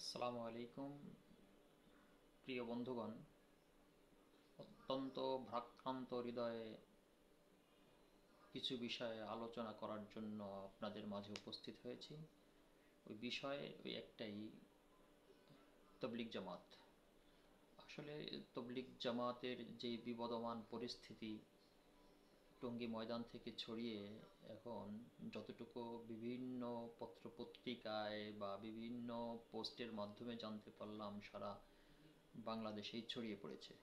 আসসালামু আলাইকুম প্রিয় বন্ধুগণ। অত্যন্ত ভারাক্রান্ত হৃদয়ে কিছু বিষয়ে আলোচনা করার জন্য আপনাদের মাঝে উপস্থিত হয়েছি। ওই বিষয়ে ওই একটাই, তবলিগ জামাত। আসলে তবলিগ জামাতের যে বিবদমান পরিস্থিতি টঙ্গী ময়দান থেকে ছড়িয়ে এখন যতটুকু বিভিন্ন পত্রপত্রিকায় বা বিভিন্ন পোস্টের মাধ্যমে জানতে পারলাম, সারা বাংলাদেশেই ছড়িয়ে পড়েছে।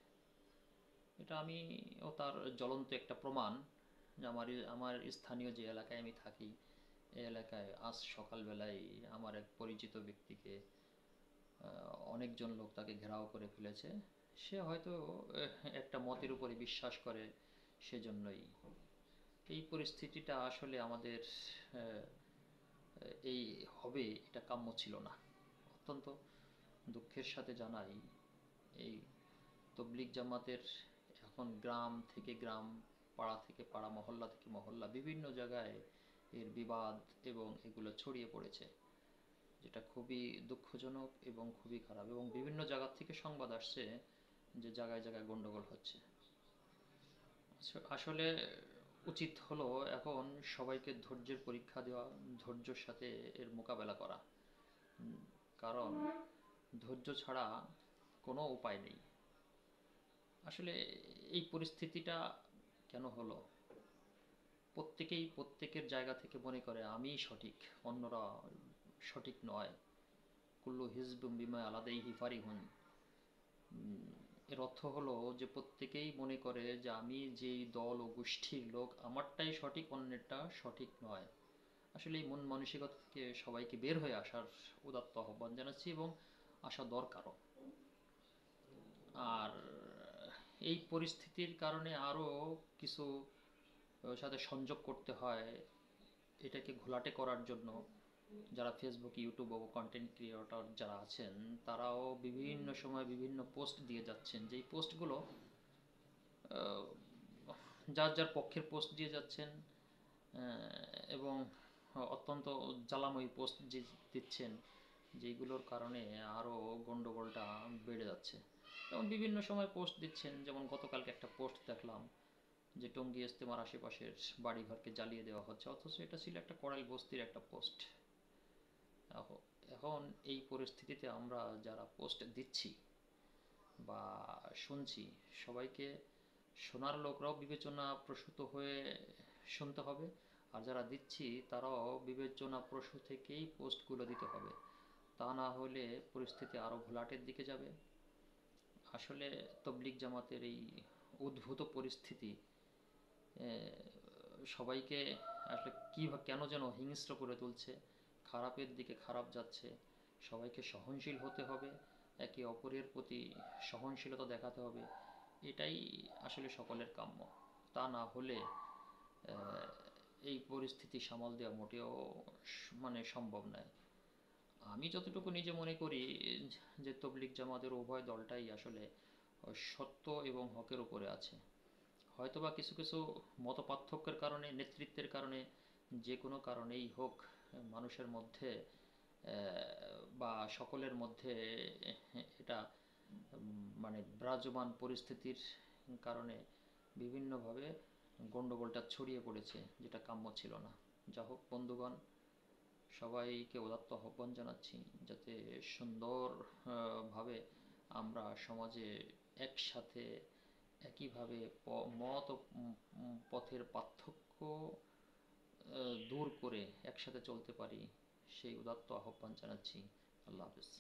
এটা আমি ও তার জ্বলন্ত একটা প্রমাণ যে আমার আমার স্থানীয় যে এলাকায় আমি থাকি, এই এলাকায় আজ সকালবেলায় আমার এক পরিচিত ব্যক্তিকে অনেকজন লোক তাকে ঘেরাও করে ফেলেছে। সে হয়তো একটা মতের উপরে বিশ্বাস করে, সেজন্যই এই পরিস্থিতিটা আসলে আমাদের আহ, এই হবে এটা কাম্য ছিল না। অত্যন্ত দুঃখের সাথে জানাই, এই তবলিগ জামাতের এখন গ্রাম থেকে গ্রাম, পাড়া থেকে পাড়া, মহল্লা থেকে মহল্লা, বিভিন্ন জায়গায় এর বিবাদ এবং এগুলো ছড়িয়ে পড়েছে, যেটা খুবই দুঃখজনক এবং খুবই খারাপ। এবং বিভিন্ন জায়গা থেকে সংবাদ আসছে যে জায়গায় জায়গায় গন্ডগোল হচ্ছে। আসলে উচিত হলো এখন সবাইকে ধৈর্যের পরীক্ষা দেওয়া, ধৈর্যের সাথে এর মোকাবেলা করা। কারণ ধৈর্য ছাড়া কোনো উপায় নেই। আসলে এই পরিস্থিতিটা কেন হলো? প্রত্যেকেই প্রত্যেকের জায়গা থেকে মনে করে আমিই সঠিক, অন্যরা সঠিক নয়। কুল্লু হিজবুম বিমা আলাদাইহি ফারিহুন। এর অর্থ হলো যে প্রত্যেকেই মনে করে যে আমি যেই দল ও গোষ্ঠীর লোক, আমারটাই সঠিক, অন্যেরটা সঠিক নয়। আসলে এই মন মানসিকতা থেকে সবাইকে বের হয়ে আসার উদাত্ত আহ্বান জানাচ্ছি, এবং আসা দরকারও। আর এই পরিস্থিতির কারণে আরও কিছু সাথে সংযোগ করতে হয় এটাকে ঘোলাটে করার জন্য। যারা ফেসবুক, ইউটিউব ও কন্টেন্ট ক্রিয়েটর যারা আছেন, তারাও বিভিন্ন সময় বিভিন্ন পোস্ট দিয়ে যাচ্ছেন, যেই পোস্টগুলো যার যার পক্ষের পোস্ট দিয়ে যাচ্ছেন, এবং অত্যন্ত জ্বালাময়ী পোস্ট যে দিচ্ছেন, যেগুলোর কারণে আরও গণ্ডগোলটা বেড়ে যাচ্ছে। যেমন বিভিন্ন সময় পোস্ট দিচ্ছেন, যেমন গতকালকে একটা পোস্ট দেখলাম যে টঙ্গী ইজতেমার আশেপাশের বাড়িঘরকে জ্বালিয়ে দেওয়া হচ্ছে, অথচ এটা ছিল একটা কড়াইল বস্তির একটা পোস্ট। এখন এই পরিস্থিতিতে আমরা যারা পোস্ট দিচ্ছি বা শুনছি, সবাইকে শোনার লোকরাও বিবেচনা প্রসূত হয়ে শুনতে হবে, আর যারা দিচ্ছি তারাও বিবেচনা প্রসূ থেকেই পোস্টগুলো দিতে হবে। তা না হলে পরিস্থিতি আরও ঘোলাটের দিকে যাবে। আসলে তবলিগ জামাতের এই উদ্ভূত পরিস্থিতি সবাইকে আসলে কী কেন যেন হিংস্র করে তুলছে, খারাপের দিকে খারাপ যাচ্ছে। সবাইকে সহনশীল হতে হবে, একে অপরের প্রতি সহনশীলতা দেখাতে হবে, এটাই আসলে সকলের কাম্য। তা না হলে এই পরিস্থিতি সামাল দেওয়া মোটেও মানে সম্ভব নয়। আমি যতটুকু নিজে মনে করি যে তবলিগ জামাতের উভয় দলটাই আসলে সত্য এবং হকের উপরে আছে। হয়তোবা কিছু কিছু মতপার্থক্যের কারণে, নেতৃত্বের কারণে, যে কোনো কারণেই হোক, মানুষের মধ্যে বা সকলের মধ্যে এটা মানে বিরাজমান পরিস্থিতির কারণে বিভিন্নভাবে গণ্ডগোলটা ছড়িয়ে পড়েছে, যেটা কাম্য ছিল না। যা হোক বন্ধুগণ, সবাইকে উদাত্ত আহ্বান জানাচ্ছি যাতে সুন্দর ভাবে আমরা সমাজে একসাথে একইভাবে মত ও পথের পার্থক্য দূর করে একসাথে চলতে পারি, সেই উদাত্ত আহ্বান জানাচ্ছি। আল্লাহ হাফিজ।